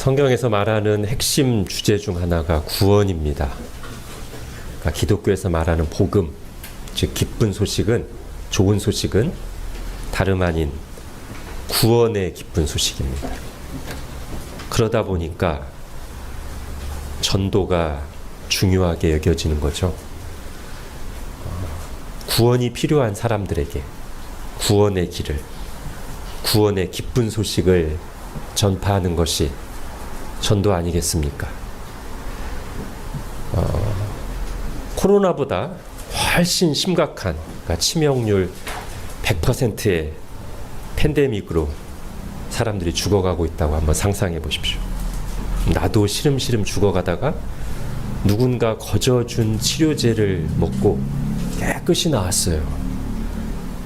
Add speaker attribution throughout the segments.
Speaker 1: 성경에서 말하는 핵심 주제 중 하나가 구원입니다. 그러니까 기독교에서 말하는 복음, 즉 기쁜 소식은, 좋은 소식은 다름 아닌 구원의 기쁜 소식입니다. 그러다 보니까 전도가 중요하게 여겨지는 거죠. 구원이 필요한 사람들에게 구원의 길을, 구원의 기쁜 소식을 전파하는 것이 전도 아니겠습니까? 코로나보다 훨씬 심각한, 그러니까 치명률 100%의 팬데믹으로 사람들이 죽어가고 있다고 한번 상상해 보십시오. 나도 시름시름 죽어가다가 누군가 거저준 치료제를 먹고 깨끗이 나았어요.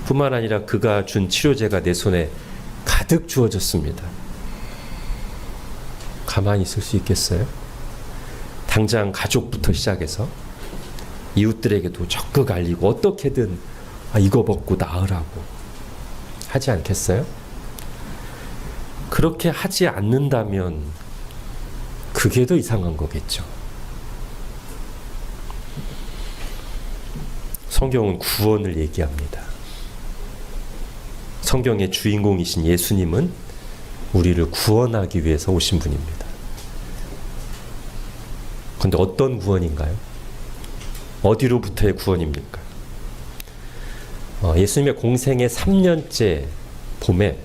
Speaker 1: 뿐만 아니라 그가 준 치료제가 내 손에 가득 주어졌습니다. 가만히 있을 수 있겠어요? 당장 가족부터 시작해서 이웃들에게도 적극 알리고 어떻게든 이거 먹고 나으라고 하지 않겠어요? 그렇게 하지 않는다면 그게 더 이상한 거겠죠. 성경은 구원을 얘기합니다. 성경의 주인공이신 예수님은 우리를 구원하기 위해서 오신 분입니다. 그런데 어떤 구원인가요? 어디로부터의 구원입니까? 예수님의 공생의 3년째 봄에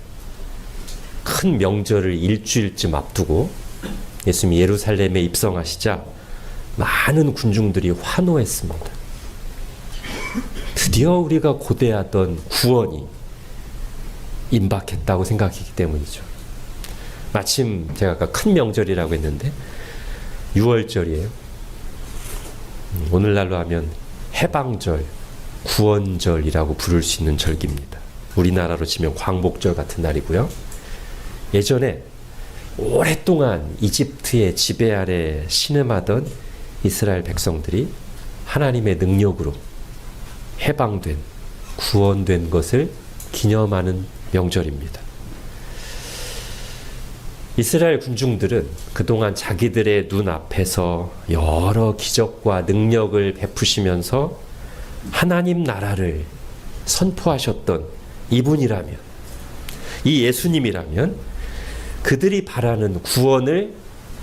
Speaker 1: 큰 명절을 일주일쯤 앞두고 예수님이 예루살렘에 입성하시자 많은 군중들이 환호했습니다. 드디어 우리가 고대하던 구원이 임박했다고 생각했기 때문이죠. 마침 제가 아까 큰 명절이라고 했는데 6월절이에요. 오늘날로 하면 해방절, 구원절이라고 부를 수 있는 절기입니다. 우리나라로 치면 광복절 같은 날이고요. 예전에 오랫동안 이집트의 지배 아래 신음하던 이스라엘 백성들이 하나님의 능력으로 해방된, 구원된 것을 기념하는 명절입니다. 이스라엘 군중들은 그동안 자기들의 눈앞에서 여러 기적과 능력을 베푸시면서 하나님 나라를 선포하셨던 이분이라면, 이 예수님이라면 그들이 바라는 구원을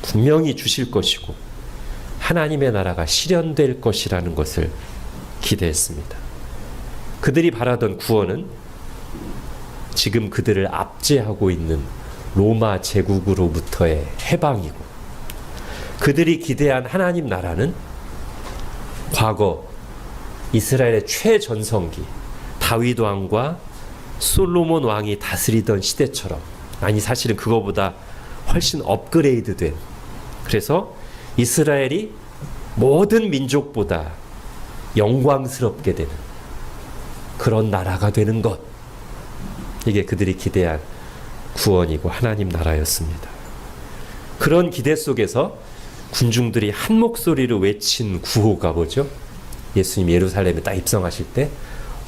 Speaker 1: 분명히 주실 것이고 하나님의 나라가 실현될 것이라는 것을 기대했습니다. 그들이 바라던 구원은 지금 그들을 압제하고 있는 로마 제국으로부터의 해방이고, 그들이 기대한 하나님 나라는 과거 이스라엘의 최전성기 다윗 왕과 솔로몬 왕이 다스리던 시대처럼, 아니 사실은 그거보다 훨씬 업그레이드된, 그래서 이스라엘이 모든 민족보다 영광스럽게 되는 그런 나라가 되는 것, 이게 그들이 기대한 구원이고 하나님 나라였습니다. 그런 기대 속에서 군중들이 한 목소리로 외친 구호가 뭐죠? 예수님이 예루살렘에 딱 입성하실 때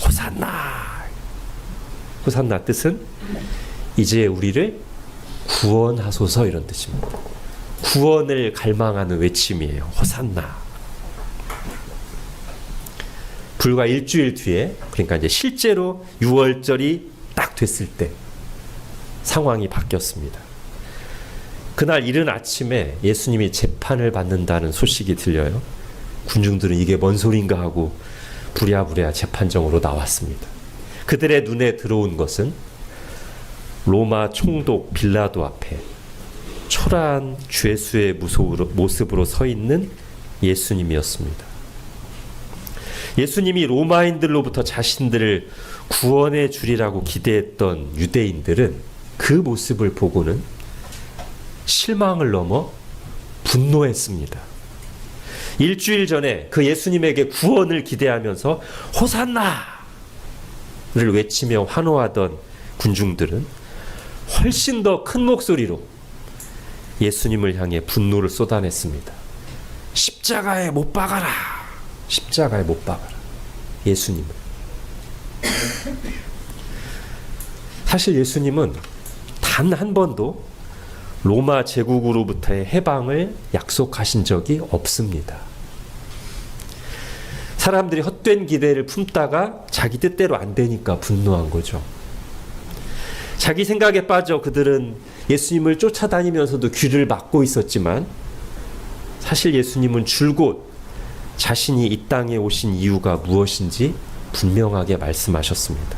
Speaker 1: 호산나, 호산나 뜻은 이제 우리를 구원하소서, 이런 뜻입니다. 구원을 갈망하는 외침이에요. 호산나. 불과 일주일 뒤에, 그러니까 이제 실제로 6월절이 딱 됐을 때 상황이 바뀌었습니다. 그날 이른 아침에 예수님이 재판을 받는다는 소식이 들려요. 군중들은 이게 뭔 소린가 하고 부랴부랴 재판정으로 나왔습니다. 그들의 눈에 들어온 것은 로마 총독 빌라도 앞에 초라한 죄수의 모습으로 서 있는 예수님이었습니다. 예수님이 로마인들로부터 자신들을 구원해 주리라고 기대했던 유대인들은 그 모습을 보고는 실망을 넘어 분노했습니다. 일주일 전에 그 예수님에게 구원을 기대하면서 호산나를 외치며 환호하던 군중들은 훨씬 더 큰 목소리로 예수님을 향해 분노를 쏟아냈습니다. 십자가에 못 박아라! 십자가에 못 박아라. 예수님을. 사실 예수님은 단 한 번도 로마 제국으로부터의 해방을 약속하신 적이 없습니다. 사람들이 헛된 기대를 품다가 자기 뜻대로 안 되니까 분노한 거죠. 자기 생각에 빠져 그들은 예수님을 쫓아다니면서도 귀를 막고 있었지만 사실 예수님은 줄곧 자신이 이 땅에 오신 이유가 무엇인지 분명하게 말씀하셨습니다.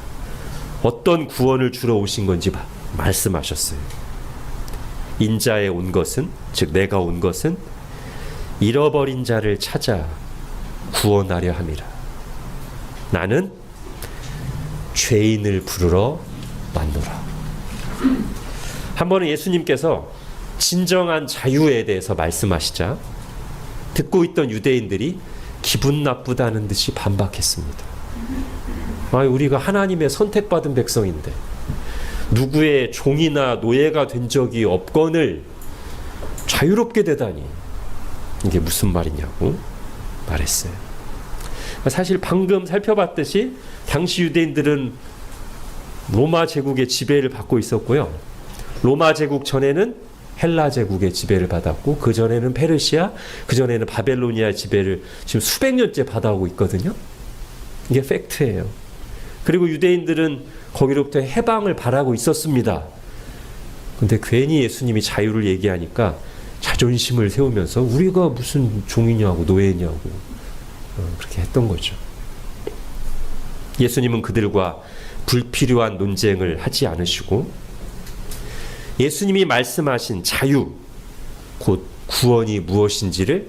Speaker 1: 어떤 구원을 주러 오신 건지 말씀하셨어요. 인자에 온 것은, 즉 내가 온 것은 잃어버린 자를 찾아 구원하려 함이라. 나는 죄인을 부르러 왔노라. 한 번은 예수님께서 진정한 자유에 대해서 말씀하시자 듣고 있던 유대인들이 기분 나쁘다는 듯이 반박했습니다. 우리가 하나님의 선택받은 백성인데 누구의 종이나 노예가 된 적이 없거늘 자유롭게 되다니 이게 무슨 말이냐고 말했어요. 사실 방금 살펴봤듯이 당시 유대인들은 로마 제국의 지배를 받고 있었고요. 로마 제국 전에는 헬라 제국의 지배를 받았고 그 전에는 페르시아, 그 전에는 바벨로니아 지배를 지금 수백 년째 받아오고 있거든요. 이게 팩트예요. 그리고 유대인들은 거기로부터 해방을 바라고 있었습니다. 근데 괜히 예수님이 자유를 얘기하니까 자존심을 세우면서 우리가 무슨 종이냐고 노예냐고 그렇게 했던 거죠. 예수님은 그들과 불필요한 논쟁을 하지 않으시고 예수님이 말씀하신 자유, 곧 구원이 무엇인지를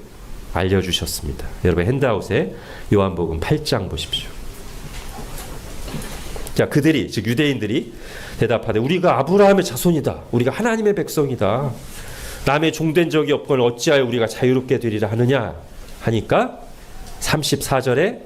Speaker 1: 알려주셨습니다. 여러분 핸드아웃에 요한복음 8장 보십시오. 자, 그들이, 즉 유대인들이 대답하되 우리가 아브라함의 자손이다. 우리가 하나님의 백성이다. 남의 종된 적이 없거늘 어찌하여 우리가 자유롭게 되리라 하느냐 하니까 34절에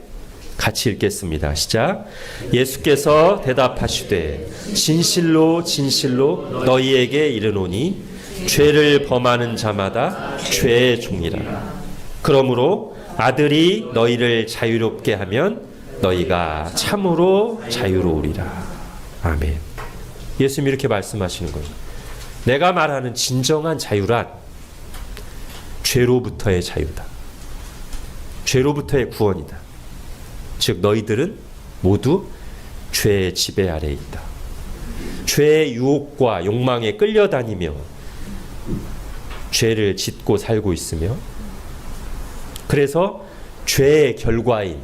Speaker 1: 같이 읽겠습니다. 시작. 예수께서 대답하시되 진실로 진실로 너희에게 이르노니 죄를 범하는 자마다 죄의 종이라. 그러므로 아들이 너희를 자유롭게 하면 너희가 참으로 자유로우리라. 아멘. 예수님이 이렇게 말씀하시는 거예요. 내가 말하는 진정한 자유란 죄로부터의 자유다. 죄로부터의 구원이다. 즉 너희들은 모두 죄의 지배 아래에 있다. 죄의 유혹과 욕망에 끌려다니며 죄를 짓고 살고 있으며 그래서 죄의 결과인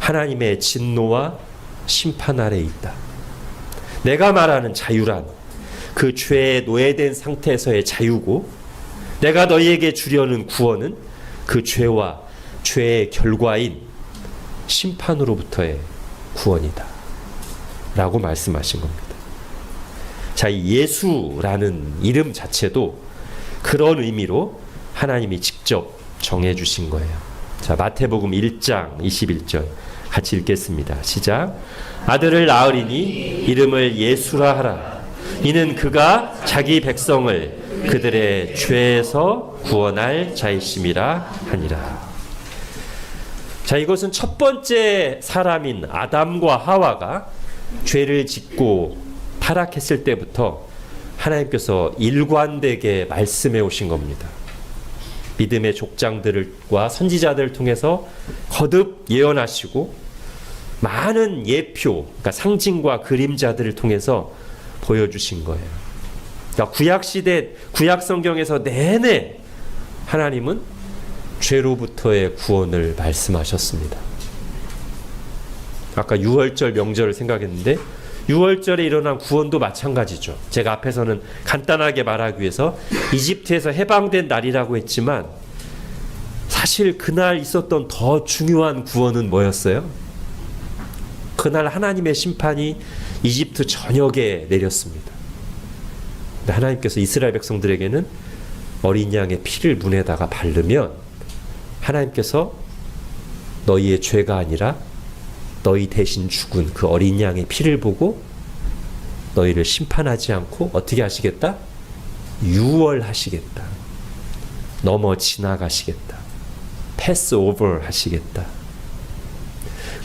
Speaker 1: 하나님의 진노와 심판 아래에 있다. 내가 말하는 자유란 그 죄에 노예된 상태에서의 자유고 내가 너희에게 주려는 구원은 그 죄와 죄의 결과인 심판으로부터의 구원이다 라고 말씀하신 겁니다. 자, 이 예수라는 이름 자체도 그런 의미로 하나님이 직접 정해주신 거예요. 자, 마태복음 1장 21절 같이 읽겠습니다. 시작. 아들을 낳으리니 이름을 예수라 하라. 이는 그가 자기 백성을 그들의 죄에서 구원할 자이심이라 하니라. 자, 이것은 첫 번째 사람인 아담과 하와가 죄를 짓고 타락했을 때부터 하나님께서 일관되게 말씀해 오신 겁니다. 믿음의 족장들과 선지자들을 통해서 거듭 예언하시고 많은 예표, 그러니까 상징과 그림자들을 통해서 보여주신 거예요. 그러니까 구약시대, 구약성경에서 내내 하나님은 죄로부터의 구원을 말씀하셨습니다. 아까 유월절 명절을 생각했는데 유월절에 일어난 구원도 마찬가지죠. 제가 앞에서는 간단하게 말하기 위해서 이집트에서 해방된 날이라고 했지만 사실 그날 있었던 더 중요한 구원은 뭐였어요? 그날 하나님의 심판이 이집트 전역에 내렸습니다. 근데 하나님께서 이스라엘 백성들에게는 어린 양의 피를 문에다가 바르면 하나님께서 너희의 죄가 아니라 너희 대신 죽은 그 어린 양의 피를 보고 너희를 심판하지 않고 어떻게 하시겠다? 유월하시겠다. 넘어 지나가시겠다. 패스 오버 하시겠다.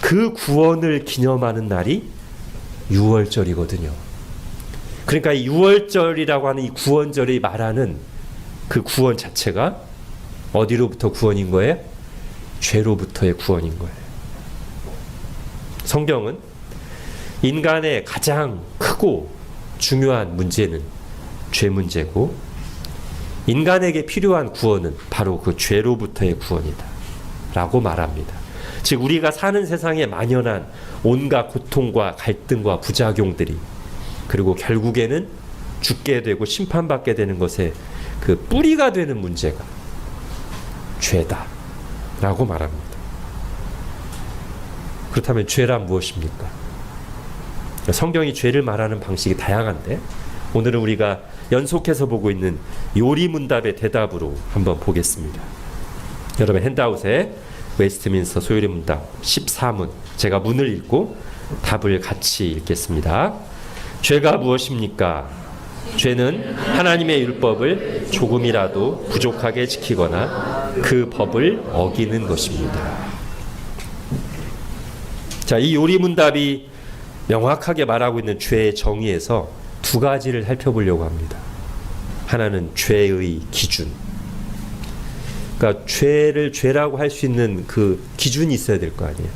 Speaker 1: 그 구원을 기념하는 날이 유월절이거든요. 그러니까 이 유월절이라고 하는 이 구원절이 말하는 그 구원 자체가 어디로부터 구원인 거예요? 죄로부터의 구원인 거예요. 성경은 인간의 가장 크고 중요한 문제는 죄 문제고, 인간에게 필요한 구원은 바로 그 죄로부터의 구원이다 라고 말합니다. 즉 우리가 사는 세상에 만연한 온갖 고통과 갈등과 부작용들이, 그리고 결국에는 죽게 되고 심판받게 되는 것에 그 뿌리가 되는 문제가 죄다 라고 말합니다. 그렇다면 죄란 무엇입니까? 성경이 죄를 말하는 방식이 다양한데, 오늘은 우리가 연속해서 보고 있는 요리문답의 대답으로 한번 보겠습니다. 여러분 핸드아웃에 웨스트민스터 소요리문답 14문, 제가 문을 읽고 답을 같이 읽겠습니다. 죄가 무엇입니까? 죄는 하나님의 율법을 조금이라도 부족하게 지키거나 그 법을 어기는 것입니다. 자, 이 요리문답이 명확하게 말하고 있는 죄의 정의에서 두 가지를 살펴보려고 합니다. 하나는 죄의 기준. 그러니까 죄를 죄라고 할 수 있는 그 기준이 있어야 될 거 아니에요.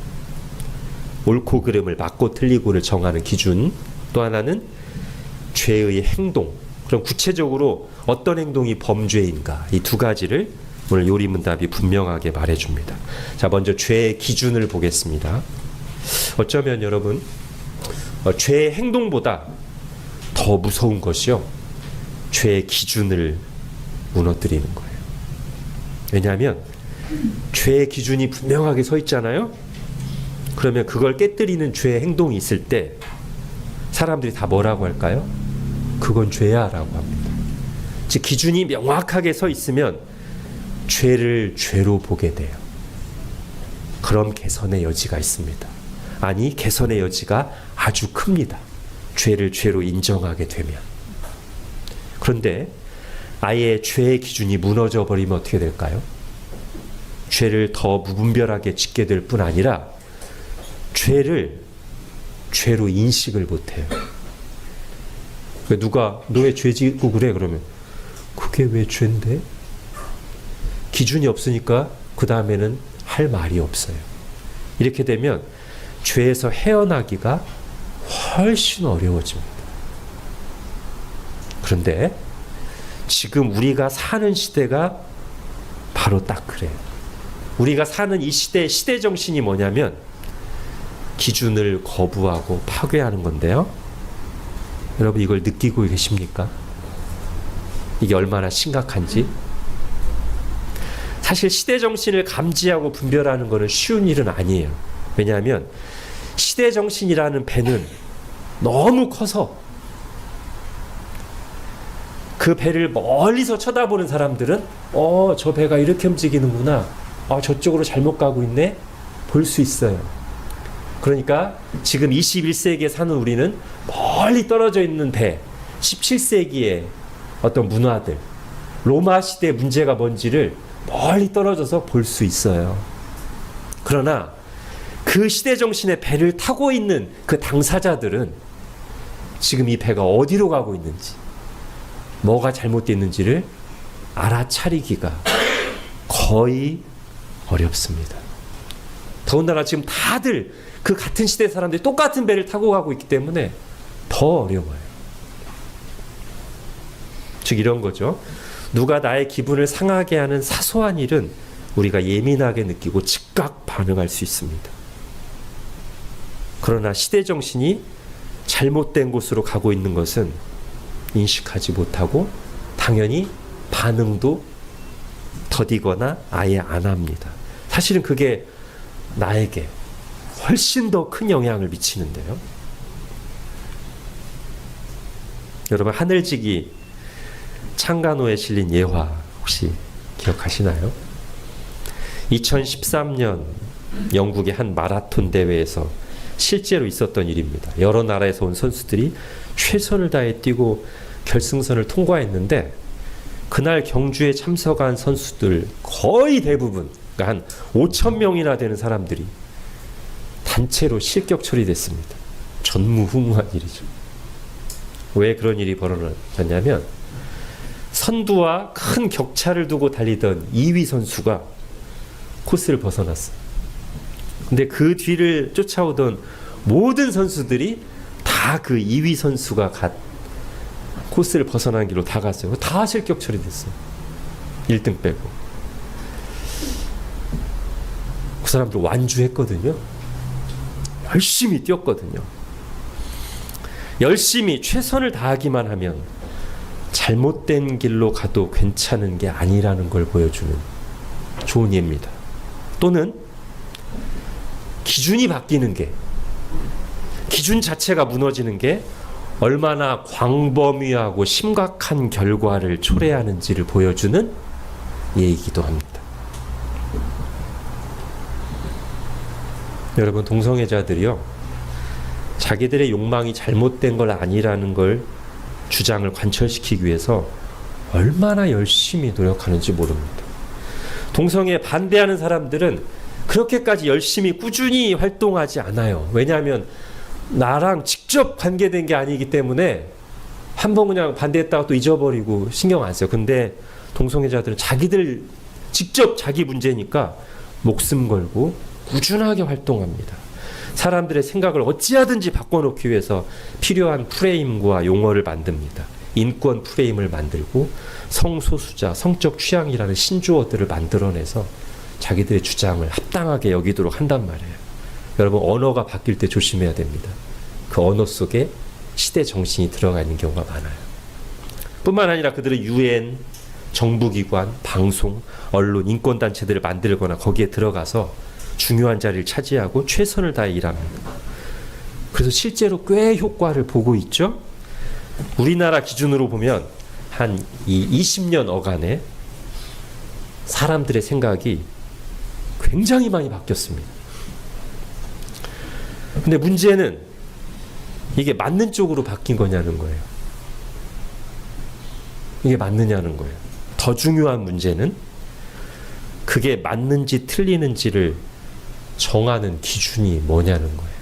Speaker 1: 옳고 그름을, 맞고 틀리고를 정하는 기준. 또 하나는 죄의 행동. 그럼 구체적으로 어떤 행동이 범죄인가? 이 두 가지를 오늘 요리문답이 분명하게 말해줍니다. 자, 먼저 죄의 기준을 보겠습니다. 어쩌면 여러분 죄의 행동보다 더 무서운 것이요, 죄의 기준을 무너뜨리는 거예요. 왜냐하면 죄의 기준이 분명하게 서 있잖아요. 그러면 그걸 깨뜨리는 죄의 행동이 있을 때 사람들이 다 뭐라고 할까요? 그건 죄야 라고 합니다. 즉 기준이 명확하게 서 있으면 죄를 죄로 보게 돼요. 그럼 개선의 여지가 있습니다. 아니, 개선의 여지가 아주 큽니다. 죄를 죄로 인정하게 되면. 그런데 아예 죄의 기준이 무너져 버리면 어떻게 될까요? 죄를 더 무분별하게 짓게 될 뿐 아니라 죄를 죄로 인식을 못해요. 누가 너 왜 죄 짓고 그래? 그러면 그게 왜 죄인데? 기준이 없으니까 그 다음에는 할 말이 없어요. 이렇게 되면 죄에서 헤어나기가 훨씬 어려워집니다. 그런데 지금 우리가 사는 시대가 바로 딱 그래요. 우리가 사는 이 시대 정신이 뭐냐면 기준을 거부하고 파괴하는 건데요. 여러분 이걸 느끼고 계십니까? 이게 얼마나 심각한지. 사실 시대 정신을 감지하고 분별하는 것은 쉬운 일은 아니에요. 왜냐하면 시대 정신이라는 배는 너무 커서 그 배를 멀리서 쳐다보는 사람들은 저 배가 이렇게 움직이는구나, 저쪽으로 잘못 가고 있네, 볼 수 있어요. 그러니까 지금 21세기에 사는 우리는 멀리 떨어져 있는 배, 17세기의 어떤 문화들, 로마 시대의 문제가 뭔지를 멀리 떨어져서 볼 수 있어요. 그러나 그 시대 정신의 배를 타고 있는 그 당사자들은 지금 이 배가 어디로 가고 있는지, 뭐가 잘못됐는지를 알아차리기가 거의 어렵습니다. 더군다나 지금 다들 그 같은 시대 사람들이 똑같은 배를 타고 가고 있기 때문에 더 어려워요. 즉 이런 거죠. 누가 나의 기분을 상하게 하는 사소한 일은 우리가 예민하게 느끼고 즉각 반응할 수 있습니다. 그러나 시대 정신이 잘못된 곳으로 가고 있는 것은 인식하지 못하고 당연히 반응도 더디거나 아예 안 합니다. 사실은 그게 나에게 훨씬 더 큰 영향을 미치는데요. 여러분 하늘지기 창간호에 실린 예화 혹시 기억하시나요? 2013년 영국의 한 마라톤 대회에서 실제로 있었던 일입니다. 여러 나라에서 온 선수들이 최선을 다해 뛰고 결승선을 통과했는데 그날 경주에 참석한 선수들 거의 대부분, 그러니까 한 5천 명이나 되는 사람들이 단체로 실격 처리됐습니다. 전무후무한 일이죠. 왜 그런 일이 벌어졌냐면 선두와 큰 격차를 두고 달리던 2위 선수가 코스를 벗어났어. 근데 그 뒤를 쫓아오던 모든 선수들이 다 그 2위 선수가 코스를 벗어난 길로 다 갔어요. 다 실격 처리됐어요. 1등 빼고. 그 사람들 완주했거든요. 열심히 뛰었거든요. 열심히 최선을 다하기만 하면 잘못된 길로 가도 괜찮은 게 아니라는 걸 보여주는 좋은 예입니다. 또는 기준이 바뀌는 게, 기준 자체가 무너지는 게 얼마나 광범위하고 심각한 결과를 초래하는지를 보여주는 예이기도 합니다. 여러분, 동성애자들이요, 자기들의 욕망이 잘못된 걸 아니라는 걸 주장을 관철시키기 위해서 얼마나 열심히 노력하는지 모릅니다. 동성애에 반대하는 사람들은 그렇게까지 열심히 꾸준히 활동하지 않아요. 왜냐하면 나랑 직접 관계된 게 아니기 때문에 한번 그냥 반대했다가 또 잊어버리고 신경 안 써요. 근데 동성애자들은 자기들 직접 자기 문제니까 목숨 걸고 꾸준하게 활동합니다. 사람들의 생각을 어찌하든지 바꿔놓기 위해서 필요한 프레임과 용어를 만듭니다. 인권 프레임을 만들고 성소수자, 성적 취향이라는 신조어들을 만들어내서 자기들의 주장을 합당하게 여기도록 한단 말이에요. 여러분, 언어가 바뀔 때 조심해야 됩니다. 그 언어 속에 시대 정신이 들어가 있는 경우가 많아요. 뿐만 아니라 그들은 UN, 정부기관, 방송, 언론, 인권단체들을 만들거나 거기에 들어가서 중요한 자리를 차지하고 최선을 다해 일합니다. 그래서 실제로 꽤 효과를 보고 있죠. 우리나라 기준으로 보면 한 20년 어간에 사람들의 생각이 굉장히 많이 바뀌었습니다. 근데 문제는 이게 맞는 쪽으로 바뀐 거냐는 거예요. 이게 맞느냐는 거예요. 더 중요한 문제는 그게 맞는지 틀리는지를 정하는 기준이 뭐냐는 거예요.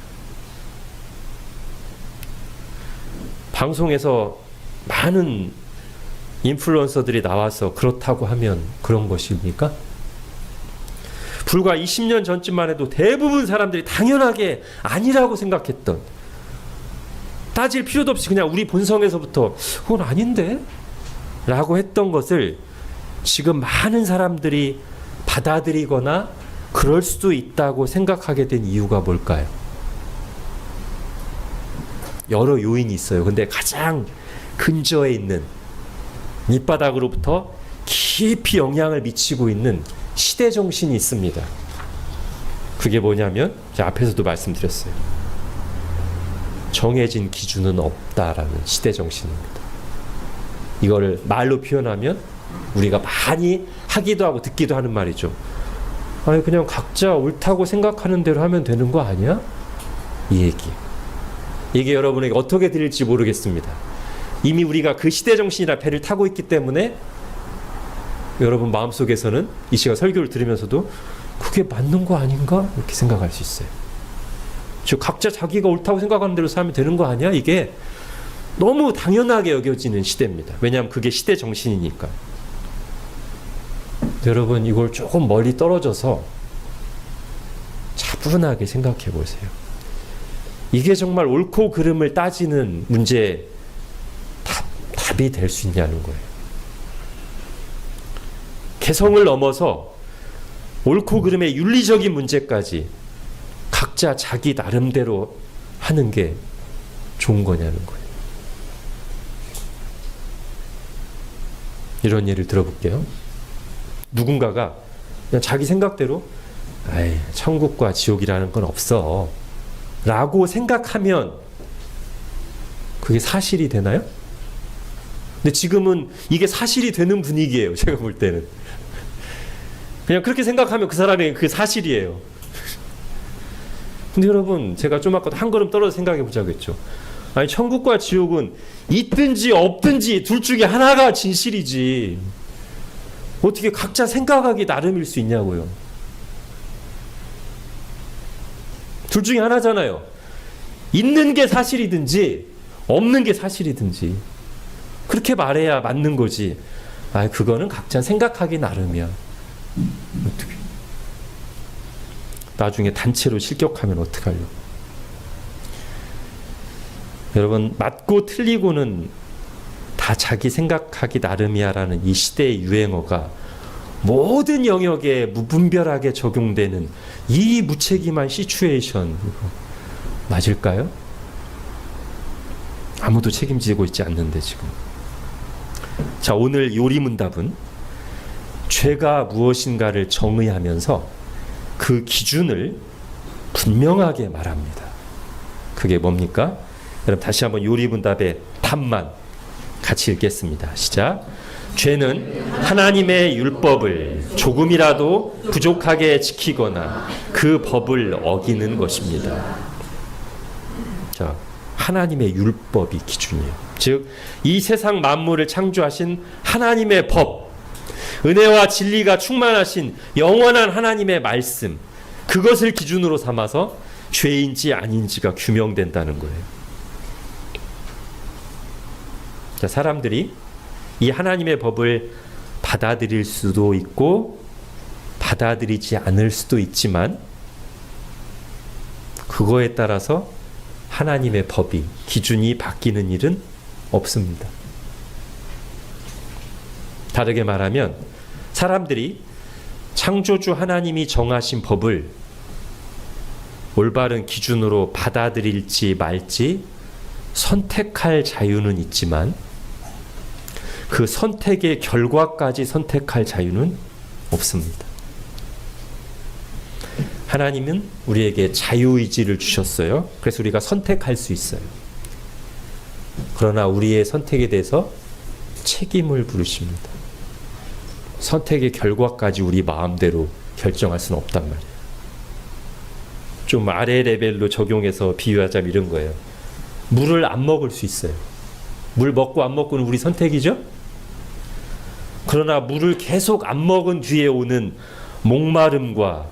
Speaker 1: 방송에서 많은 인플루언서들이 나와서 그렇다고 하면 그런 것입니까? 불과 20년 전쯤만 해도 대부분 사람들이 당연하게 아니라고 생각했던, 따질 필요도 없이 그냥 우리 본성에서부터 그건 아닌데? 라고 했던 것을 지금 많은 사람들이 받아들이거나 그럴 수도 있다고 생각하게 된 이유가 뭘까요? 여러 요인이 있어요. 근데 가장 근저에 있는, 밑바닥으로부터 깊이 영향을 미치고 있는 시대 정신이 있습니다. 그게 뭐냐면 제가 앞에서도 말씀드렸어요. 정해진 기준은 없다라는 시대 정신입니다. 이거를 말로 표현하면 우리가 많이 하기도 하고 듣기도 하는 말이죠. 아니, 그냥 각자 옳다고 생각하는 대로 하면 되는 거 아니야? 이 얘기. 이게 여러분에게 어떻게 들릴지 모르겠습니다. 이미 우리가 그 시대 정신이라 배를 타고 있기 때문에 여러분 마음속에서는 이 시간 설교를 들으면서도 그게 맞는 거 아닌가? 이렇게 생각할 수 있어요. 즉 각자 자기가 옳다고 생각하는 대로 살면 되는 거 아니야? 이게 너무 당연하게 여겨지는 시대입니다. 왜냐하면 그게 시대 정신이니까. 여러분, 이걸 조금 멀리 떨어져서 차분하게 생각해 보세요. 이게 정말 옳고 그름을 따지는 문제에 답이 될 수 있냐는 거예요. 개성을 넘어서 옳고 그름의 윤리적인 문제까지 각자 자기 나름대로 하는 게 좋은 거냐는 거예요. 이런 예를 들어볼게요. 누군가가 그냥 자기 생각대로 천국과 지옥이라는 건 없어 라고 생각하면 그게 사실이 되나요? 근데 지금은 이게 사실이 되는 분위기예요. 제가 볼 때는 그냥 그렇게 생각하면 그 사람에게 그게 사실이에요. 근데 여러분, 제가 좀 아까 한 걸음 떨어져 생각해 보자고 했죠. 아니, 천국과 지옥은 있든지 없든지 둘 중에 하나가 진실이지 어떻게 각자 생각하기 나름일 수 있냐고요. 둘 중에 하나잖아요. 있는 게 사실이든지 없는 게 사실이든지 그렇게 말해야 맞는 거지. 그거는 각자 생각하기 나름이야. 어떻게? 나중에 단체로 실격하면 어떡하려고. 여러분, 맞고 틀리고는 다 자기 생각하기 나름이야라는 이 시대의 유행어가 모든 영역에 무분별하게 적용되는 이 무책임한 시츄에이션, 맞을까요? 아무도 책임지고 있지 않는데 지금. 자, 오늘 요리문답은 죄가 무엇인가를 정의하면서 그 기준을 분명하게 말합니다. 그게 뭡니까? 여러분, 다시 한번 요리문답의 답만 같이 읽겠습니다. 시작. 죄는 하나님의 율법을 조금이라도 부족하게 지키거나 그 법을 어기는 것입니다. 자, 하나님의 율법이 기준이에요. 즉, 이 세상 만물을 창조하신 하나님의 법, 은혜와 진리가 충만하신 영원한 하나님의 말씀, 그것을 기준으로 삼아서 죄인지 아닌지가 규명된다는 거예요. 자, 사람들이 이 하나님의 법을 받아들일 수도 있고 받아들이지 않을 수도 있지만 그거에 따라서 하나님의 법이, 기준이 바뀌는 일은 없습니다. 다르게 말하면 사람들이 창조주 하나님이 정하신 법을 올바른 기준으로 받아들일지 말지 선택할 자유는 있지만 그 선택의 결과까지 선택할 자유는 없습니다. 하나님은 우리에게 자유의지를 주셨어요. 그래서 우리가 선택할 수 있어요. 그러나 우리의 선택에 대해서 책임을 물으십니다. 선택의 결과까지 우리 마음대로 결정할 수는 없단 말이에요. 좀 아래 레벨로 적용해서 비유하자면 이런 거예요. 물을 안 먹을 수 있어요. 물 먹고 안 먹고는 우리 선택이죠? 그러나 물을 계속 안 먹은 뒤에 오는 목마름과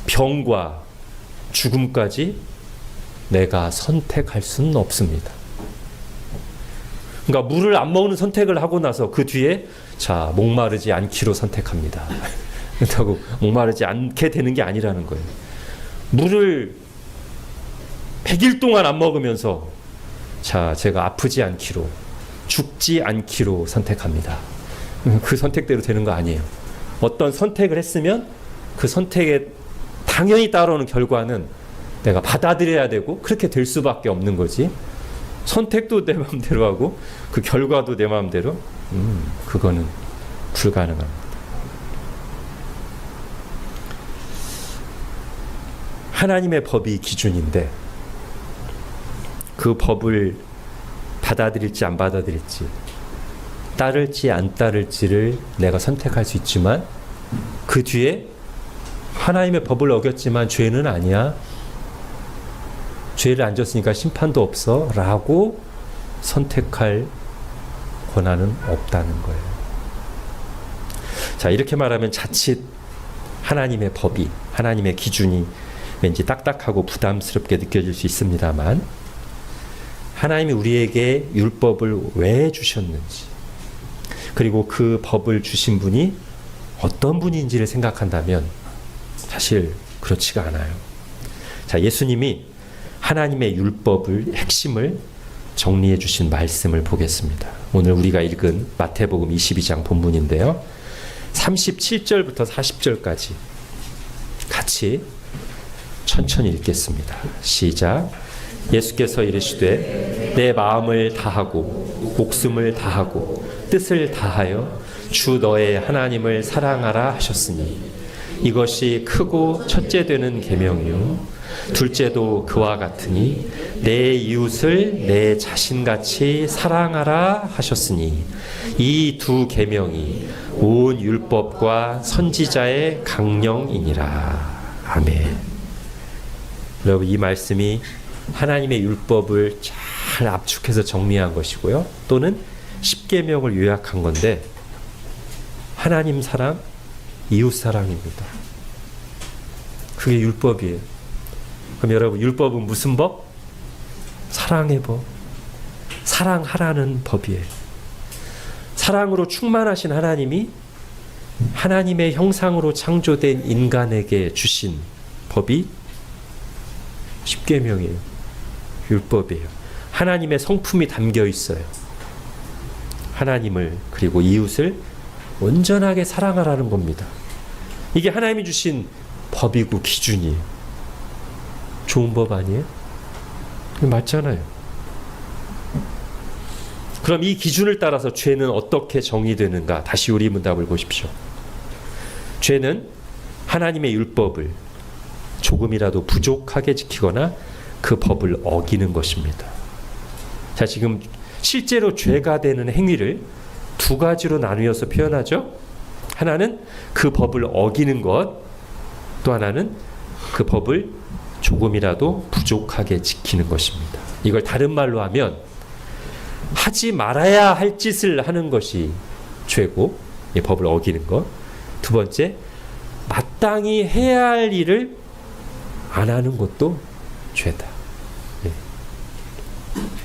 Speaker 1: 병과 죽음까지 내가 선택할 수는 없습니다. 그러니까 물을 안 먹는 선택을 하고 나서 그 뒤에 자, 목마르지 않기로 선택합니다. 그렇다고 목마르지 않게 되는 게 아니라는 거예요. 물을 100일 동안 안 먹으면서 자, 제가 아프지 않기로, 죽지 않기로 선택합니다. 그 선택대로 되는 거 아니에요. 어떤 선택을 했으면 그 선택에 당연히 따라오는 결과는 내가 받아들여야 되고 그렇게 될 수밖에 없는 거지. 선택도 내 마음대로 하고 그 결과도 내 마음대로, 그거는 불가능합니다. 하나님의 법이 기준인데 그 법을 받아들일지 안 받아들일지, 따를지 안 따를지를 내가 선택할 수 있지만 그 뒤에 하나님의 법을 어겼지만 죄는 아니야, 죄를 안 졌으니까 심판도 없어 라고 선택할 권한은 없다는 거예요. 자, 이렇게 말하면 자칫 하나님의 법이, 하나님의 기준이 왠지 딱딱하고 부담스럽게 느껴질 수 있습니다만 하나님이 우리에게 율법을 왜 주셨는지, 그리고 그 법을 주신 분이 어떤 분인지를 생각한다면 사실 그렇지가 않아요. 자, 예수님이 하나님의 율법을, 핵심을 정리해 주신 말씀을 보겠습니다. 오늘 우리가 읽은 마태복음 22장 본문인데요. 37절부터 40절까지 같이 천천히 읽겠습니다. 시작. 예수께서 이르시되 내 마음을 다하고 목숨을 다하고 뜻을 다하여 주 너의 하나님을 사랑하라 하셨으니 이것이 크고 첫째 되는 계명이요 둘째도 그와 같으니 내 이웃을 내 자신같이 사랑하라 하셨으니 이 두 계명이 온 율법과 선지자의 강령이니라. 아멘. 여러분, 이 말씀이 하나님의 율법을 잘 압축해서 정리한 것이고요. 또는 10계명을 요약한 건데 하나님 사랑, 이웃 사랑입니다. 그게 율법이에요. 그럼 여러분, 율법은 무슨 법? 사랑의 법. 사랑하라는 법이에요. 사랑으로 충만하신 하나님이 하나님의 형상으로 창조된 인간에게 주신 법이 십계명이에요. 율법이에요. 하나님의 성품이 담겨 있어요. 하나님을 그리고 이웃을 온전하게 사랑하라는 겁니다. 이게 하나님이 주신 법이고 기준이에요. 좋은 법 아니에요? 맞잖아요. 그럼 이 기준을 따라서 죄는 어떻게 정의되는가? 다시 우리 문답을 보십시오. 죄는 하나님의 율법을 조금이라도 부족하게 지키거나 그 법을 어기는 것입니다. 자, 지금 실제로 죄가 되는 행위를 두 가지로 나누어서 표현하죠. 하나는 그 법을 어기는 것, 또 하나는 그 법을 조금이라도 부족하게 지키는 것입니다. 이걸 다른 말로 하면 하지 말아야 할 짓을 하는 것이 죄고, 이 법을 어기는 것. 두 번째, 마땅히 해야 할 일을 안 하는 것도 죄다. 네.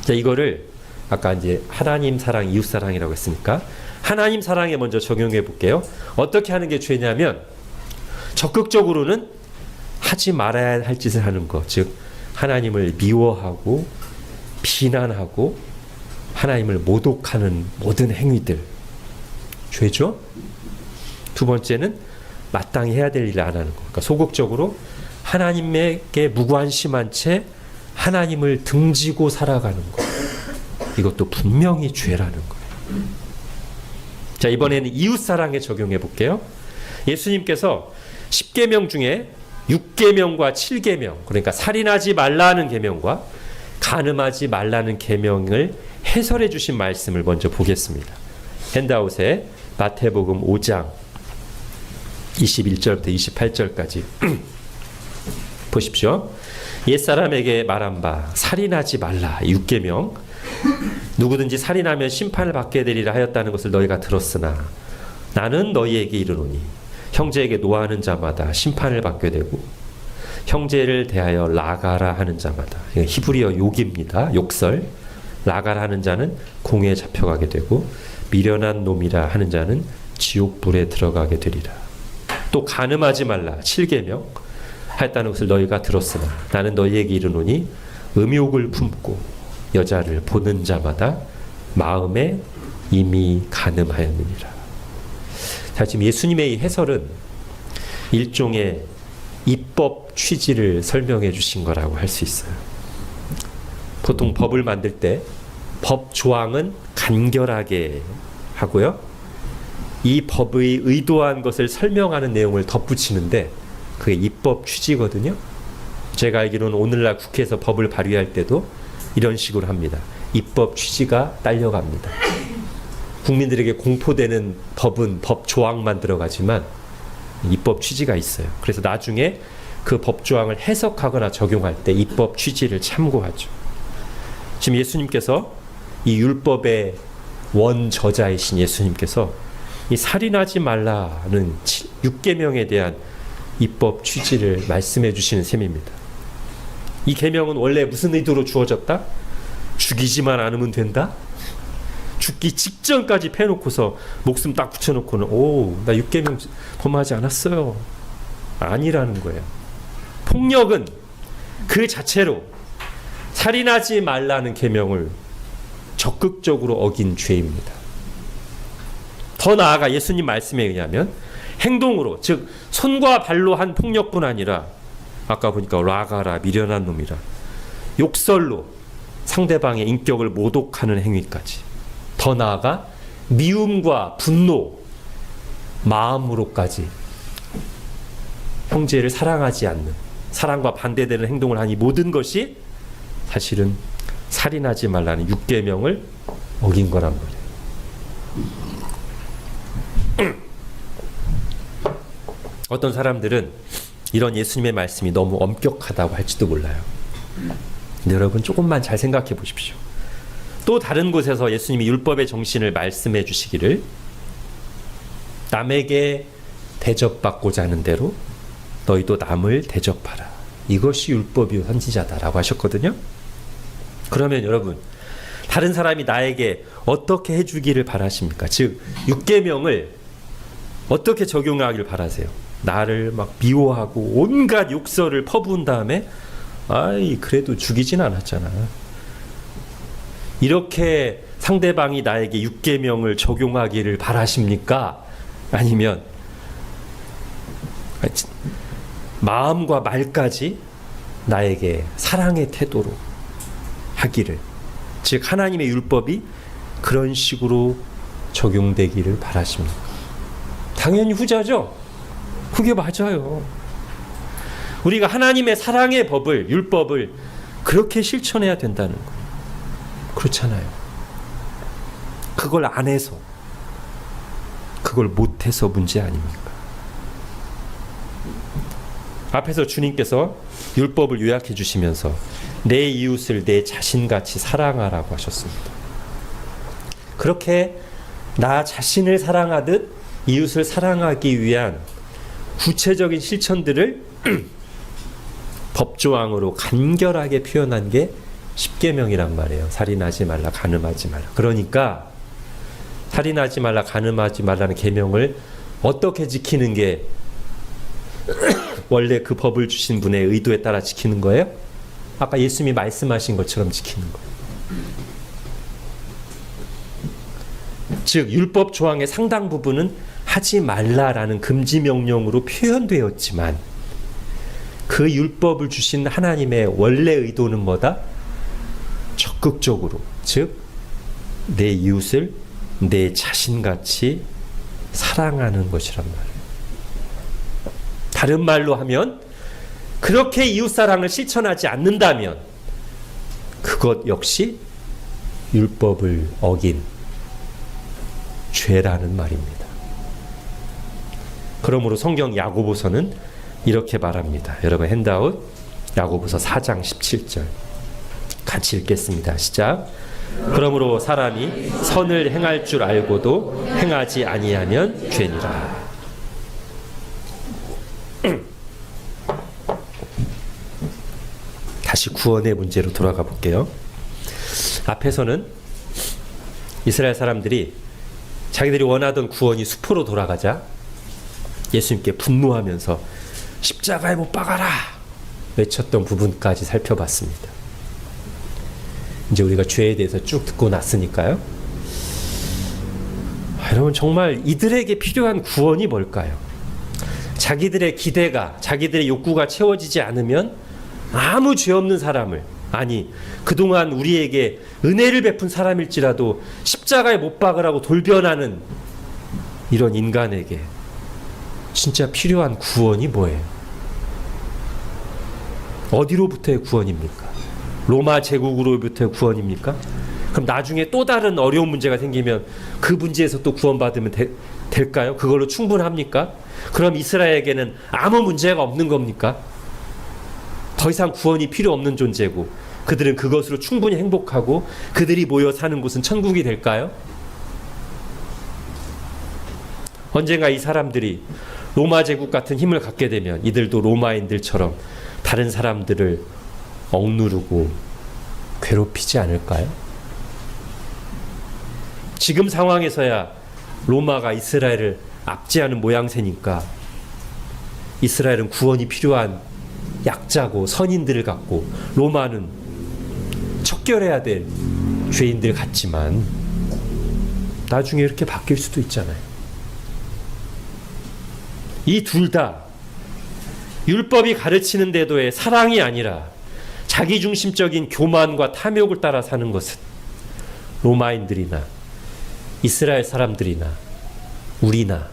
Speaker 1: 자, 이거를 아까 이제 하나님 사랑, 이웃 사랑이라고 했으니까 하나님 사랑에 먼저 적용해 볼게요. 어떻게 하는 게 죄냐면 적극적으로는 하지 말아야 할 짓을 하는 것, 즉 하나님을 미워하고 비난하고 하나님을 모독하는 모든 행위들, 죄죠. 두 번째는 마땅히 해야 될 일을 안 하는 것, 그러니까 소극적으로 하나님에게 무관심한 채 하나님을 등지고 살아가는 것, 이것도 분명히 죄라는 거예요. 자, 이번에는 이웃사랑에 적용해 볼게요. 예수님께서 10계명 중에 6계명과 7계명, 그러니까 살인하지 말라는 계명과 간음하지 말라는 계명을 해설해 주신 말씀을 먼저 보겠습니다. 핸드아웃에 마태복음 5장 21절부터 28절까지 보십시오. 옛사람에게 말한 바 살인하지 말라 6계명, 누구든지 살인하면 심판을 받게 되리라 하였다는 것을 너희가 들었으나 나는 너희에게 이르노니 형제에게 노하는 자마다 심판을 받게 되고 형제를 대하여 라가라 하는 자마다, 히브리어 욕입니다. 욕설. 라가라 하는 자는 공에 잡혀가게 되고 미련한 놈이라 하는 자는 지옥불에 들어가게 되리라. 또 간음하지 말라 7계명 하였다는 것을 너희가 들었으나 나는 너희에게 이르노니 음욕을 품고 여자를 보는 자마다 마음에 이미 간음하였느니라. 자, 지금 예수님의 이 해설은 일종의 입법 취지를 설명해 주신 거라고 할 수 있어요. 보통 법을 만들 때 법 조항은 간결하게 하고요, 이 법의 의도한 것을 설명하는 내용을 덧붙이는데 그게 입법 취지거든요. 제가 알기로는 오늘날 국회에서 법을 발의할 때도 이런 식으로 합니다. 입법 취지가 딸려갑니다. 국민들에게 공포되는 법은 법 조항만 들어가지만 입법 취지가 있어요. 그래서 나중에 그 법 조항을 해석하거나 적용할 때 입법 취지를 참고하죠. 지금 예수님께서 이 율법의 원저자이신 예수님께서 이 살인하지 말라는 6계명에 대한 입법 취지를 말씀해 주시는 셈입니다. 이 계명은 원래 무슨 의도로 주어졌다? 죽이지만 않으면 된다? 죽기 직전까지 패놓고서 목숨 딱 붙여놓고는 나 6계명 범하지 않았어요. 아니라는 거예요. 폭력은 그 자체로 살인하지 말라는 계명을 적극적으로 어긴 죄입니다. 더 나아가 예수님 말씀에 의하면 행동으로, 즉 손과 발로 한 폭력뿐 아니라 아까 보니까 라가라 미련한 놈이라 욕설로 상대방의 인격을 모독하는 행위까지, 더 나아가 미움과 분노, 마음으로까지 형제를 사랑하지 않는, 사랑과 반대되는 행동을 하니 모든 것이 사실은 살인하지 말라는 6계명을 어긴 거란 말이에요. 어떤 사람들은 이런 예수님의 말씀이 너무 엄격하다고 할지도 몰라요. 근데 여러분 조금만 잘 생각해 보십시오. 또 다른 곳에서 예수님이 율법의 정신을 말씀해 주시기를 남에게 대접받고자 하는 대로 너희도 남을 대접하라. 이것이 율법이요 선지자다라고 하셨거든요. 그러면 여러분 다른 사람이 나에게 어떻게 해주기를 바라십니까? 즉 6계명을 어떻게 적용하기를 바라세요? 나를 막 미워하고 온갖 욕설을 퍼부은 다음에 아이 그래도 죽이진 않았잖아. 이렇게 상대방이 나에게 6계명을 적용하기를 바라십니까? 아니면 마음과 말까지 나에게 사랑의 태도로 하기를, 즉 하나님의 율법이 그런 식으로 적용되기를 바라십니까? 당연히 후자죠. 그게 맞아요. 우리가 하나님의 사랑의 법을, 율법을 그렇게 실천해야 된다는 거예요. 그렇잖아요. 그걸 안 해서, 그걸 못해서 문제 아닙니까? 앞에서 주님께서 율법을 요약해 주시면서 내 이웃을 내 자신같이 사랑하라고 하셨습니다. 그렇게 나 자신을 사랑하듯 이웃을 사랑하기 위한 구체적인 실천들을 법조항으로 간결하게 표현한 게 십계명이란 말이에요. 살인하지 말라, 간음하지 말라. 그러니까 살인하지 말라, 간음하지 말라는 계명을 어떻게 지키는 게 원래 그 법을 주신 분의 의도에 따라 지키는 거예요? 아까 예수님이 말씀하신 것처럼 지키는 거예요. 즉 율법 조항의 상당 부분은 하지 말라라는 금지 명령으로 표현되었지만 그 율법을 주신 하나님의 원래 의도는 뭐다? 적극적으로, 즉 내 이웃을 내 자신같이 사랑하는 것이란 말이에요. 다른 말로 하면 그렇게 이웃사랑을 실천하지 않는다면 그것 역시 율법을 어긴 죄라는 말입니다. 그러므로 성경 야고보서는 이렇게 말합니다. 여러분 핸드아웃 야고보서 4장 17절 같이 읽겠습니다. 시작. 그러므로 사람이 선을 행할 줄 알고도 행하지 아니하면 죄니라. 다시 구원의 문제로 돌아가 볼게요. 앞에서는 이스라엘 사람들이 자기들이 원하던 구원이 수포로 돌아가자 예수님께 분노하면서 십자가에 못 박아라 외쳤던 부분까지 살펴봤습니다. 이제 우리가 죄에 대해서 쭉 듣고 났으니까요. 여러분 정말 이들에게 필요한 구원이 뭘까요? 자기들의 기대가, 자기들의 욕구가 채워지지 않으면 아무 죄 없는 사람을, 아니 그동안 우리에게 은혜를 베푼 사람일지라도 십자가에 못 박으라고 돌변하는 이런 인간에게 진짜 필요한 구원이 뭐예요? 어디로부터의 구원입니까? 로마 제국으로부터의 구원입니까? 그럼 나중에 또 다른 어려운 문제가 생기면 그 문제에서 또 구원받으면 될까요? 그걸로 충분합니까? 그럼 이스라엘에게는 아무 문제가 없는 겁니까? 더 이상 구원이 필요 없는 존재고 그들은 그것으로 충분히 행복하고 그들이 모여 사는 곳은 천국이 될까요? 언젠가 이 사람들이 로마 제국 같은 힘을 갖게 되면 이들도 로마인들처럼 다른 사람들을 억누르고 괴롭히지 않을까요? 지금 상황에서야 로마가 이스라엘을 압제하는 모양새니까 이스라엘은 구원이 필요한 약자고 선인들을 갖고 로마는 척결해야 될 죄인들 같지만 나중에 이렇게 바뀔 수도 있잖아요. 이 둘 다 율법이 가르치는 대도의 사랑이 아니라 자기중심적인 교만과 탐욕을 따라 사는 것은 로마인들이나 이스라엘 사람들이나 우리나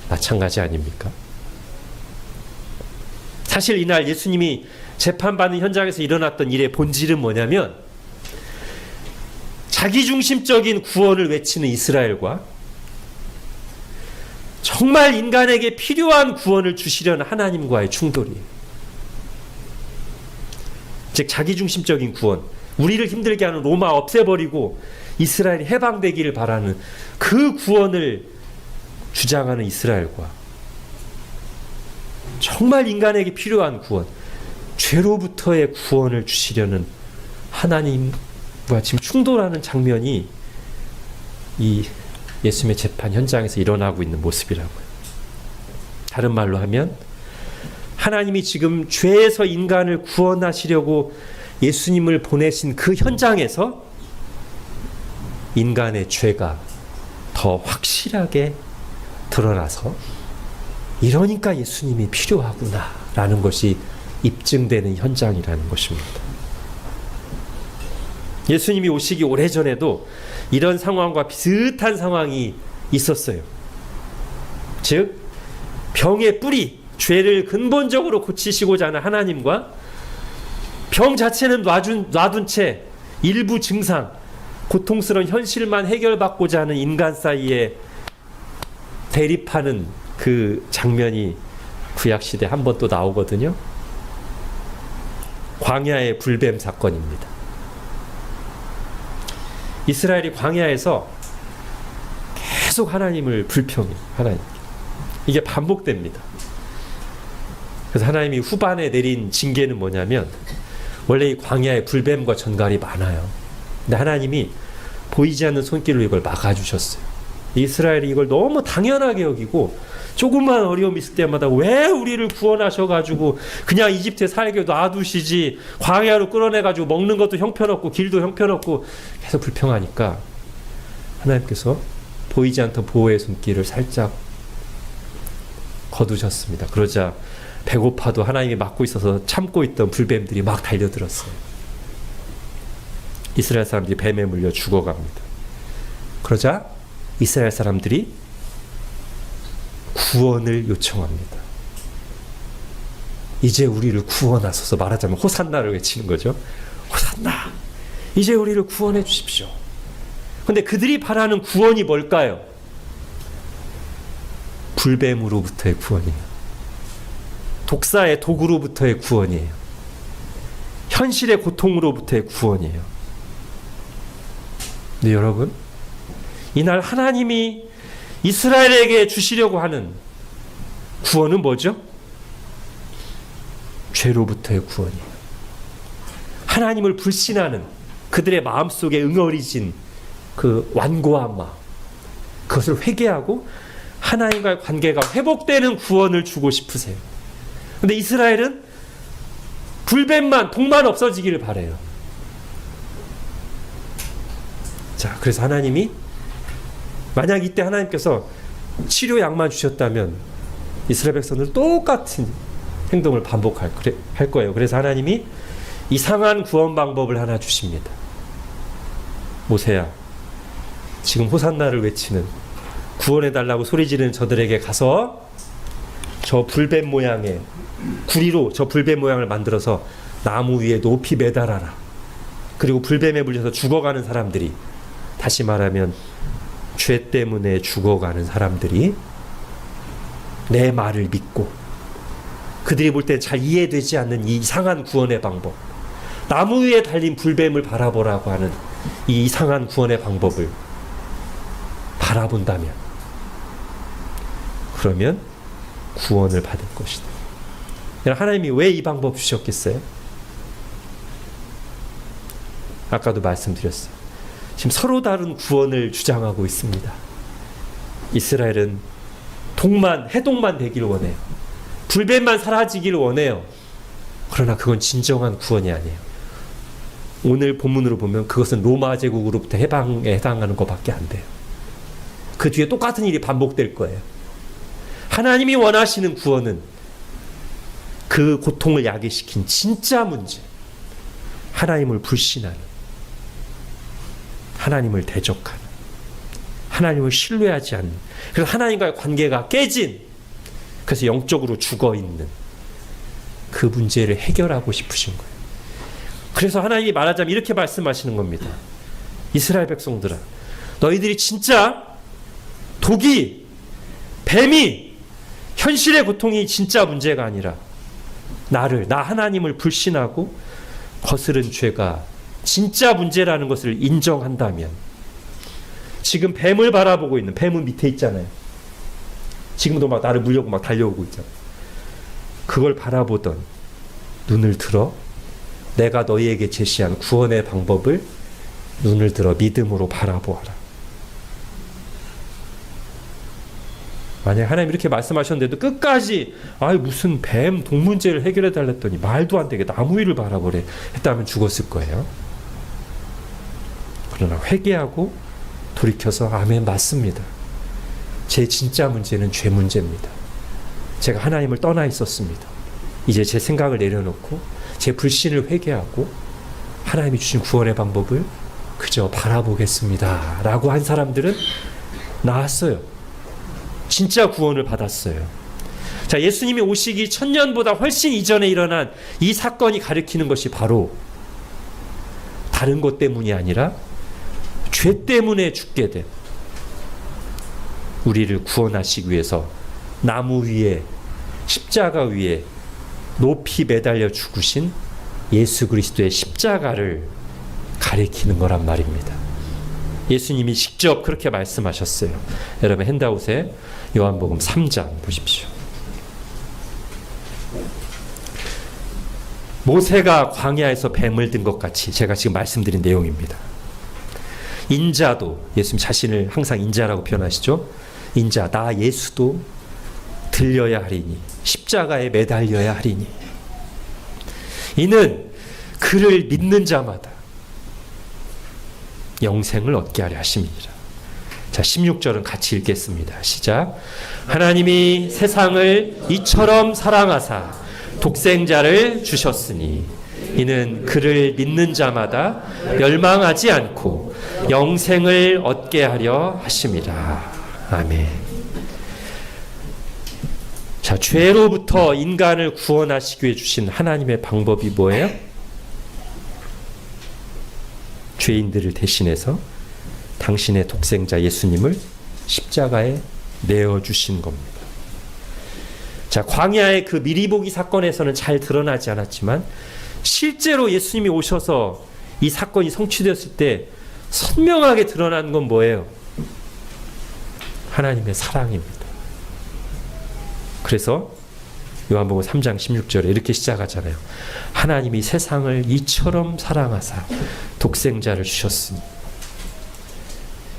Speaker 1: 마찬가지 아닙니까? 사실 이날 예수님이 재판받는 현장에서 일어났던 일의 본질은 뭐냐면 자기중심적인 구원을 외치는 이스라엘과 정말 인간에게 필요한 구원을 주시려는 하나님과의 충돌이에요. 즉 자기중심적인 구원, 우리를 힘들게 하는 로마 없애버리고 이스라엘이 해방되기를 바라는 그 구원을 주장하는 이스라엘과 정말 인간에게 필요한 구원, 죄로부터의 구원을 주시려는 하나님 지금 충돌하는 장면이 이 예수님의 재판 현장에서 일어나고 있는 모습이라고요. 다른 말로 하면 하나님이 지금 죄에서 인간을 구원하시려고 예수님을 보내신 그 현장에서 인간의 죄가 더 확실하게 드러나서 이러니까 예수님이 필요하구나 라는 것이 입증되는 현장이라는 것입니다. 예수님이 오시기 오래전에도 이런 상황과 비슷한 상황이 있었어요. 즉 병의 뿌리, 죄를 근본적으로 고치시고자 하는 하나님과 병 자체는 놔둔 채 일부 증상, 고통스러운 현실만 해결받고자 하는 인간 사이에 대립하는 그 장면이 구약시대 한 번 또 나오거든요. 광야의 불뱀 사건입니다. 이스라엘이 광야에서 계속 하나님을 불평해요. 하나님. 이게 반복됩니다. 그래서 하나님이 후반에 내린 징계는 뭐냐면 원래 이 광야에 불뱀과 전갈이 많아요. 근데 하나님이 보이지 않는 손길로 이걸 막아주셨어요. 이스라엘이 이걸 너무 당연하게 여기고 조금만 어려움이 있을 때마다 왜 우리를 구원하셔가지고 그냥 이집트에 살게 놔두시지, 광야로 끌어내가지고 먹는 것도 형편없고 길도 형편없고 계속 불평하니까 하나님께서 보이지 않던 보호의 손길을 살짝 거두셨습니다. 그러자 배고파도 하나님이 막고 있어서 참고 있던 불뱀들이 막 달려들었어요. 이스라엘 사람들이 뱀에 물려 죽어갑니다. 그러자 이스라엘 사람들이 구원을 요청합니다. 이제 우리를 구원하소서, 말하자면 호산나를 외치는 거죠. 호산나! 이제 우리를 구원해 주십시오. 근데 그들이 바라는 구원이 뭘까요? 불뱀으로부터의 구원이에요. 독사의 독으로부터의 구원이에요. 현실의 고통으로부터의 구원이에요. 근데 여러분, 이날 하나님이 이스라엘에게 주시려고 하는 구원은 뭐죠? 죄로부터의 구원이에요. 하나님을 불신하는 그들의 마음속에 응어리진 그 완고한 마음, 그것을 회개하고 하나님과의 관계가 회복되는 구원을 주고 싶으세요. 근데 이스라엘은 불뱀만, 독만 없어지기를 바라요. 자, 그래서 하나님이 만약 이때 하나님께서 치료약만 주셨다면 이스라엘 백성들은 똑같은 행동을 반복할 거예요. 그래서 하나님이 이상한 구원 방법을 하나 주십니다. 모세야, 지금 호산나를 외치는, 구원해달라고 소리 지르는 저들에게 가서 저 불뱀 모양의 구리로 저 불뱀 모양을 만들어서 나무 위에 높이 매달아라. 그리고 불뱀에 물려서 죽어가는 사람들이, 다시 말하면 죄 때문에 죽어가는 사람들이 내 말을 믿고 그들이 볼 때 잘 이해되지 않는 이 이상한 구원의 방법, 나무 위에 달린 불뱀을 바라보라고 하는 이 이상한 구원의 방법을 바라본다면, 그러면 구원을 받을 것이다. 하나님이 왜 이 방법 주셨겠어요? 아까도 말씀드렸어요. 지금 서로 다른 구원을 주장하고 있습니다. 이스라엘은 해독만 되기를 원해요. 불뱀만 사라지기를 원해요. 그러나 그건 진정한 구원이 아니에요. 오늘 본문으로 보면 그것은 로마 제국으로부터 해방에 해당하는 것밖에 안 돼요. 그 뒤에 똑같은 일이 반복될 거예요. 하나님이 원하시는 구원은 그 고통을 야기시킨 진짜 문제, 하나님을 불신하는, 하나님을 대적하는, 하나님을 신뢰하지 않는, 그래서 하나님과의 관계가 깨진, 그래서 영적으로 죽어있는 그 문제를 해결하고 싶으신 거예요. 그래서 하나님이 말하자면 이렇게 말씀하시는 겁니다. 이스라엘 백성들아, 너희들이 진짜 독이, 뱀이, 현실의 고통이 진짜 문제가 아니라 나 하나님을 불신하고 거스른 죄가 진짜 문제라는 것을 인정한다면, 지금 뱀을 바라보고 있는, 뱀은 밑에 있잖아요. 지금도 막 나를 물려고 막 달려오고 있잖아요. 그걸 바라보던 눈을 들어 내가 너희에게 제시한 구원의 방법을 눈을 들어 믿음으로 바라보아라. 만약 하나님 이렇게 말씀하셨는데도 끝까지 무슨 뱀 동문제를 해결해 달랬더니 말도 안 되게 나무 위를 바라보래 했다면 죽었을 거예요. 그러나 회개하고 돌이켜서 아멘 맞습니다. 제 진짜 문제는 죄 문제입니다. 제가 하나님을 떠나 있었습니다. 이제 제 생각을 내려놓고 제 불신을 회개하고 하나님이 주신 구원의 방법을 그저 바라보겠습니다 라고 한 사람들은 나았어요. 진짜 구원을 받았어요. 자, 예수님이 오시기 1000년보다 훨씬 이전에 일어난 이 사건이 가리키는 것이 바로 다른 것 때문이 아니라 죄 때문에 죽게 된 우리를 구원하시기 위해서 나무 위에 십자가 위에 높이 매달려 죽으신 예수 그리스도의 십자가를 가리키는 거란 말입니다. 예수님이 직접 그렇게 말씀하셨어요. 여러분 핸드아웃에 요한복음 3장 보십시오. 모세가 광야에서 뱀을 든 것 같이 제가 지금 말씀드린 내용입니다. 인자도, 예수님 자신을 항상 인자라고 표현하시죠. 인자, 나 예수도 들려야 하리니 십자가에 매달려야 하리니 이는 그를 믿는 자마다 영생을 얻게 하려 하심이니라. 자, 16절은 같이 읽겠습니다. 시작. 하나님이 세상을 이처럼 사랑하사 독생자를 주셨으니 이는 그를 믿는 자마다 멸망하지 않고 영생을 얻게 하려 하심이라. 아멘. 자, 죄로부터 인간을 구원하시기 위해 주신 하나님의 방법이 뭐예요? 죄인들을 대신해서 당신의 독생자 예수님을 십자가에 내어주신 겁니다. 자, 광야의 그 미리보기 사건에서는 잘 드러나지 않았지만 실제로 예수님이 오셔서 이 사건이 성취되었을 때 선명하게 드러난 건 뭐예요? 하나님의 사랑입니다. 그래서 요한복음 3장 16절에 이렇게 시작하잖아요. 하나님이 세상을 이처럼 사랑하사 독생자를 주셨으니.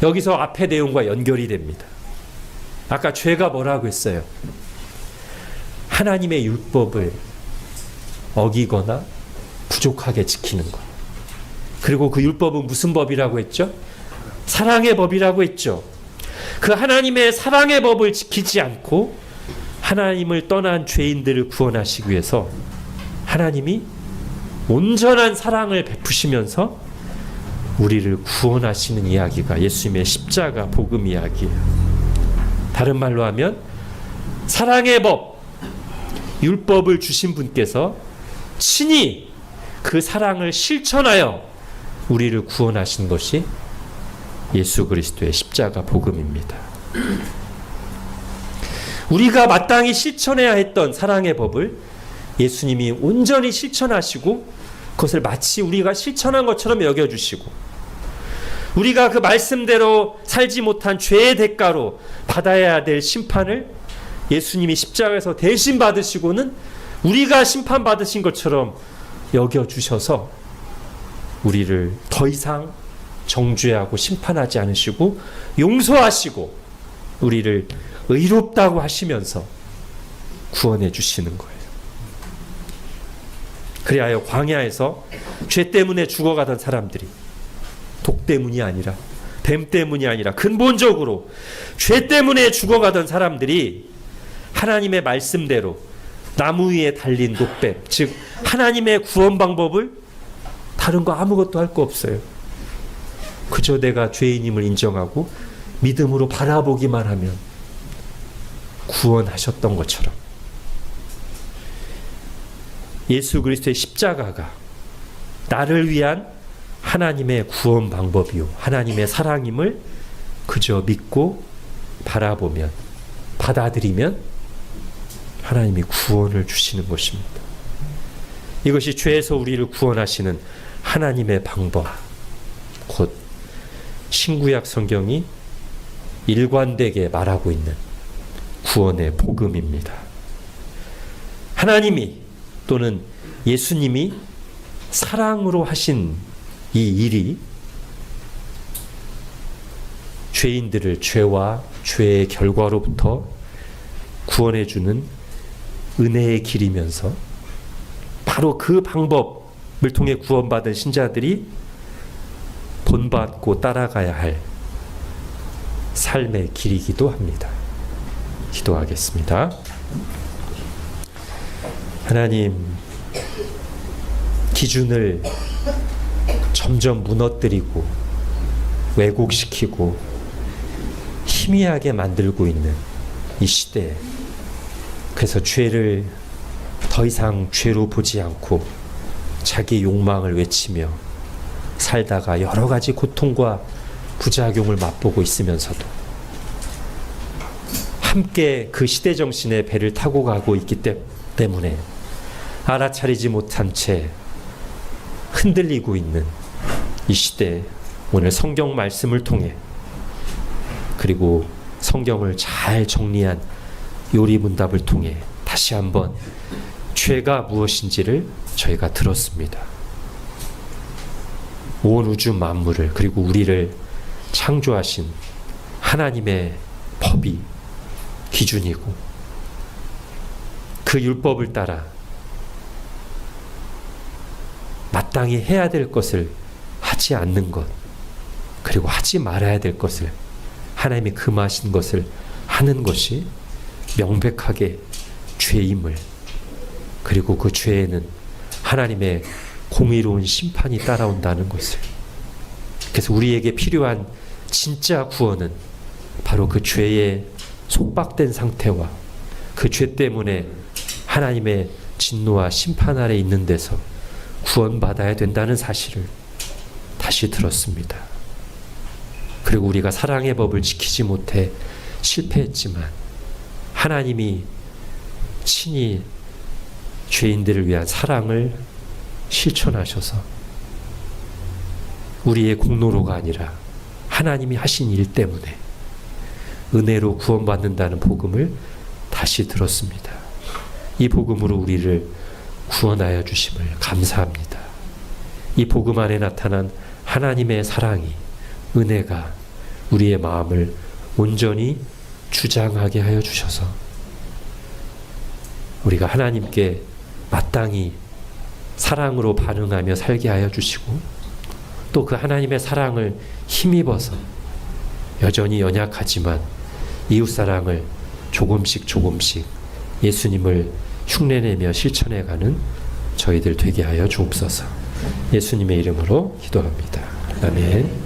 Speaker 1: 여기서 앞의 내용과 연결이 됩니다. 아까 죄가 뭐라고 했어요? 하나님의 율법을 어기거나 부족하게 지키는 것. 그리고 그 율법은 무슨 법이라고 했죠? 사랑의 법이라고 했죠. 그 하나님의 사랑의 법을 지키지 않고 하나님을 떠난 죄인들을 구원하시기 위해서 하나님이 온전한 사랑을 베푸시면서 우리를 구원하시는 이야기가 예수님의 십자가 복음 이야기예요. 다른 말로 하면 사랑의 법, 율법을 주신 분께서 친히 그 사랑을 실천하여 우리를 구원하신 것이 예수 그리스도의 십자가 복음입니다. 우리가 마땅히 실천해야 했던 사랑의 법을 예수님이 온전히 실천하시고 그것을 마치 우리가 실천한 것처럼 여겨주시고 우리가 그 말씀대로 살지 못한 죄의 대가로 받아야 될 심판을 예수님이 십자가에서 대신 받으시고는 우리가 심판받으신 것처럼 여겨주셔서 우리를 더 이상 정죄하고 심판하지 않으시고 용서하시고 우리를 의롭다고 하시면서 구원해 주시는 거예요. 그리하여 광야에서 죄 때문에 죽어가던 사람들이 독 때문이 아니라 뱀 때문이 아니라 근본적으로 죄 때문에 죽어가던 사람들이 하나님의 말씀대로 나무 위에 달린 독뱀, 즉 하나님의 구원 방법을 다른 거 아무것도 할 거 없어요. 그저 내가 죄인임을 인정하고 믿음으로 바라보기만 하면 구원하셨던 것처럼 예수 그리스도의 십자가가 나를 위한 하나님의 구원 방법이요 하나님의 사랑임을 그저 믿고 바라보면 받아들이면 하나님이 구원을 주시는 것입니다. 이것이 죄에서 우리를 구원하시는 하나님의 방법, 곧 신구약 성경이 일관되게 말하고 있는 구원의 복음입니다. 하나님이 또는 예수님이 사랑으로 하신 이 일이 죄인들을 죄와 죄의 결과로부터 구원해주는 은혜의 길이면서 바로 그 방법을 통해 구원받은 신자들이 본받고 따라가야 할 삶의 길이기도 합니다. 기도하겠습니다. 하나님, 기준을 점점 무너뜨리고 왜곡시키고 희미하게 만들고 있는 이 시대에, 그래서 죄를 더 이상 죄로 보지 않고 자기 욕망을 외치며 살다가 여러 가지 고통과 부작용을 맛보고 있으면서도 함께 그 시대 정신의 배를 타고 가고 있기 때문에 알아차리지 못한 채 흔들리고 있는 이 시대에 오늘 성경 말씀을 통해, 그리고 성경을 잘 정리한 요리문답을 통해 다시 한번 죄가 무엇인지를 저희가 들었습니다. 온 우주 만물을, 그리고 우리를 창조하신 하나님의 법이 기준이고, 그 율법을 따라 마땅히 해야 될 것을 하지 않는 것, 그리고 하지 말아야 될 것을, 하나님이 금하신 것을 하는 것이 명백하게 죄임을, 그리고 그 죄에는 하나님의 공의로운 심판이 따라온다는 것을, 그래서 우리에게 필요한 진짜 구원은 바로 그 죄에 속박된 상태와 그 죄 때문에 하나님의 진노와 심판 아래 있는 데서 구원받아야 된다는 사실을 다시 들었습니다. 그리고 우리가 사랑의 법을 지키지 못해 실패했지만 하나님이 친히 죄인들을 위한 사랑을 실천하셔서 우리의 공로로가 아니라 하나님이 하신 일 때문에 은혜로 구원받는다는 복음을 다시 들었습니다. 이 복음으로 우리를 구원하여 주심을 감사합니다. 이 복음 안에 나타난 하나님의 사랑이, 은혜가 우리의 마음을 온전히 주장하게 하여 주셔서 우리가 하나님께 마땅히 사랑으로 반응하며 살게 하여 주시고, 또 그 하나님의 사랑을 힘입어서 여전히 연약하지만 이웃사랑을 조금씩 예수님을 흉내내며 실천해가는 저희들 되게 하여 주옵소서. 예수님의 이름으로 기도합니다. 아멘.